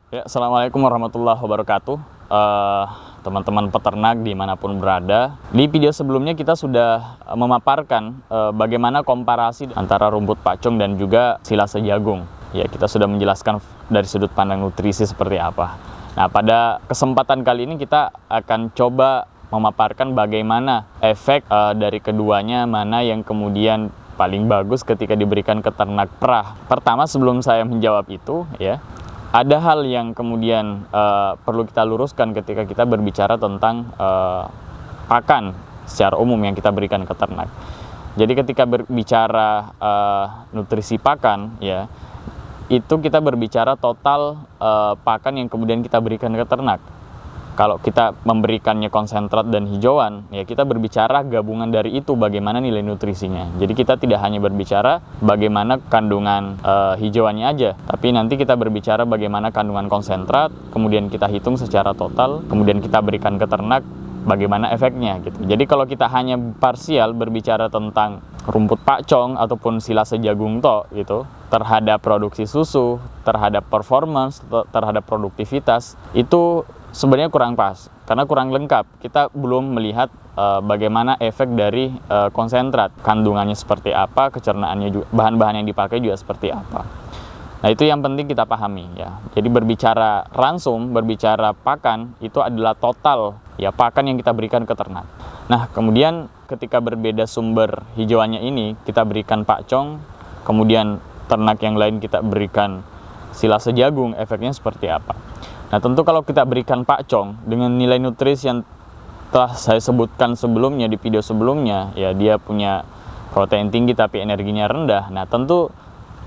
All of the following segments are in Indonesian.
Ya, Assalamualaikum warahmatullahi wabarakatuh. Teman-teman peternak dimanapun berada. Di video sebelumnya kita sudah memaparkan bagaimana komparasi antara rumput pacong dan juga silase jagung. Ya, kita sudah menjelaskan dari sudut pandang nutrisi seperti apa. Nah, pada kesempatan kali ini kita akan coba memaparkan bagaimana efek dari keduanya, mana yang kemudian paling bagus ketika diberikan ke ternak perah. Pertama, sebelum saya menjawab itu, ya, ada hal yang kemudian perlu kita luruskan ketika kita berbicara tentang pakan secara umum yang kita berikan ke ternak. Jadi ketika berbicara nutrisi pakan, ya, itu kita berbicara total pakan yang kemudian kita berikan ke ternak. Kalau kita memberikannya konsentrat dan hijauan, ya kita berbicara gabungan dari itu bagaimana nilai nutrisinya. Jadi kita tidak hanya berbicara bagaimana kandungan hijauannya aja, tapi nanti kita berbicara bagaimana kandungan konsentrat, kemudian kita hitung secara total, kemudian kita berikan ke ternak bagaimana efeknya gitu. Jadi kalau kita hanya parsial berbicara tentang rumput pacong ataupun silase jagung tok gitu, terhadap produksi susu, terhadap performance, terhadap produktivitas, itu sebenarnya kurang pas, karena kurang lengkap. Kita belum melihat bagaimana efek dari konsentrat, kandungannya seperti apa, kecernaannya juga, bahan-bahan yang dipakai juga seperti apa. Nah, itu yang penting kita pahami, ya. Jadi berbicara ransum, berbicara pakan, itu adalah total, ya, pakan yang kita berikan ke ternak. Nah, kemudian ketika berbeda sumber hijauannya ini, kita berikan pacong, kemudian ternak yang lain kita berikan silase jagung, efeknya seperti apa. Nah, tentu kalau kita berikan pacong dengan nilai nutrisi yang telah saya sebutkan sebelumnya di video sebelumnya, ya, dia punya protein tinggi tapi energinya rendah. Nah, tentu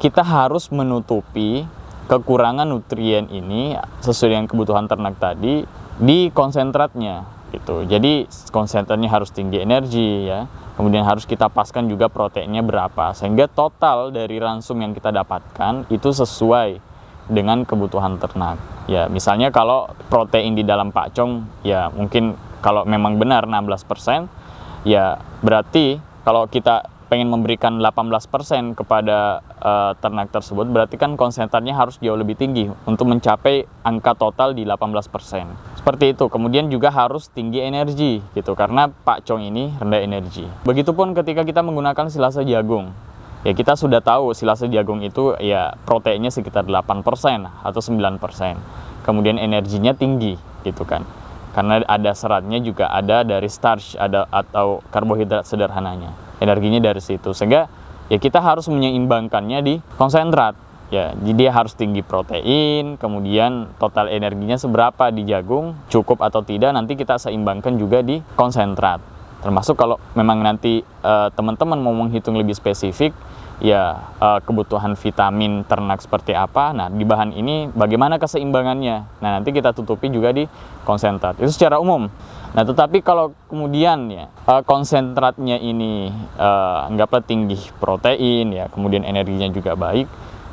kita harus menutupi kekurangan nutrien ini sesuai dengan kebutuhan ternak tadi di konsentratnya gitu. Jadi konsentratnya harus tinggi energi, ya. Kemudian harus kita paskan juga proteinnya berapa sehingga total dari ransum yang kita dapatkan itu sesuai dengan kebutuhan ternak. Ya, misalnya kalau protein di dalam pacong, ya mungkin kalau memang benar 16%, ya berarti kalau kita pengen memberikan 18% kepada ternak tersebut, berarti kan konsentratnya harus jauh lebih tinggi untuk mencapai angka total di 18%. Seperti itu. Kemudian juga harus tinggi energi gitu, karena pacong ini rendah energi. Begitupun ketika kita menggunakan silase jagung. Ya, kita sudah tahu silase jagung itu ya proteinnya sekitar 8% atau 9%. Kemudian energinya tinggi gitu kan. Karena ada seratnya juga ada dari starch atau karbohidrat sederhananya. Energinya dari situ. Sehingga ya kita harus menyeimbangkannya di konsentrat. Ya, jadi dia harus tinggi protein, kemudian total energinya seberapa di jagung, cukup atau tidak nanti kita seimbangkan juga di konsentrat. Termasuk kalau memang nanti teman-teman mau menghitung lebih spesifik, ya kebutuhan vitamin ternak seperti apa. Nah, di bahan ini bagaimana keseimbangannya. Nah, nanti kita tutupi juga di konsentrat. Itu secara umum. Nah, tetapi kalau kemudian ya konsentratnya ini anggaplah tinggi protein, ya, kemudian energinya juga baik.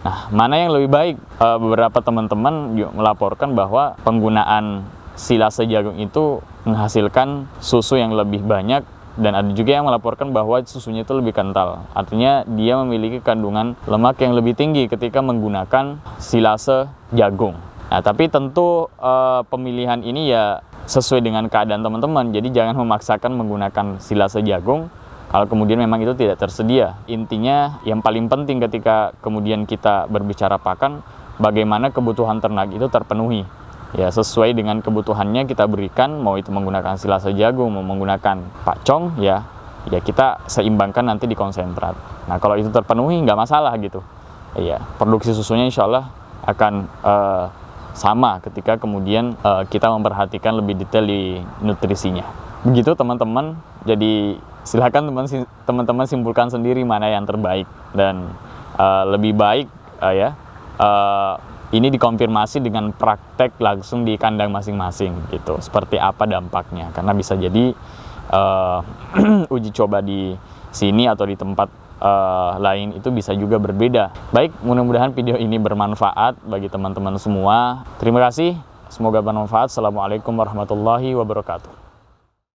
Nah, mana yang lebih baik? Beberapa teman-teman juga melaporkan bahwa penggunaan silase jagung itu menghasilkan susu yang lebih banyak, dan ada juga yang melaporkan bahwa susunya itu lebih kental. Artinya dia memiliki kandungan lemak yang lebih tinggi ketika menggunakan silase jagung. Nah, tapi tentu pemilihan ini ya sesuai dengan keadaan teman-teman. Jadi jangan memaksakan menggunakan silase jagung kalau kemudian memang itu tidak tersedia. Intinya yang paling penting ketika kemudian kita berbicara pakan, bagaimana kebutuhan ternak itu terpenuhi. Ya, sesuai dengan kebutuhannya kita berikan, mau itu menggunakan silase jagung, mau menggunakan pacong, ya kita seimbangkan nanti di konsentrat. Nah, kalau itu terpenuhi nggak masalah gitu. Ya, produksi susunya insya Allah akan sama ketika kemudian kita memperhatikan lebih detail di nutrisinya. Begitu teman-teman. Jadi silakan teman-teman simpulkan sendiri mana yang terbaik, dan lebih baik ini dikonfirmasi dengan praktek langsung di kandang masing-masing gitu, seperti apa dampaknya, karena bisa jadi uji coba di sini atau di tempat lain itu bisa juga berbeda. Baik, mudah-mudahan video ini bermanfaat bagi teman-teman semua. Terima kasih, semoga bermanfaat. Assalamualaikum warahmatullahi wabarakatuh.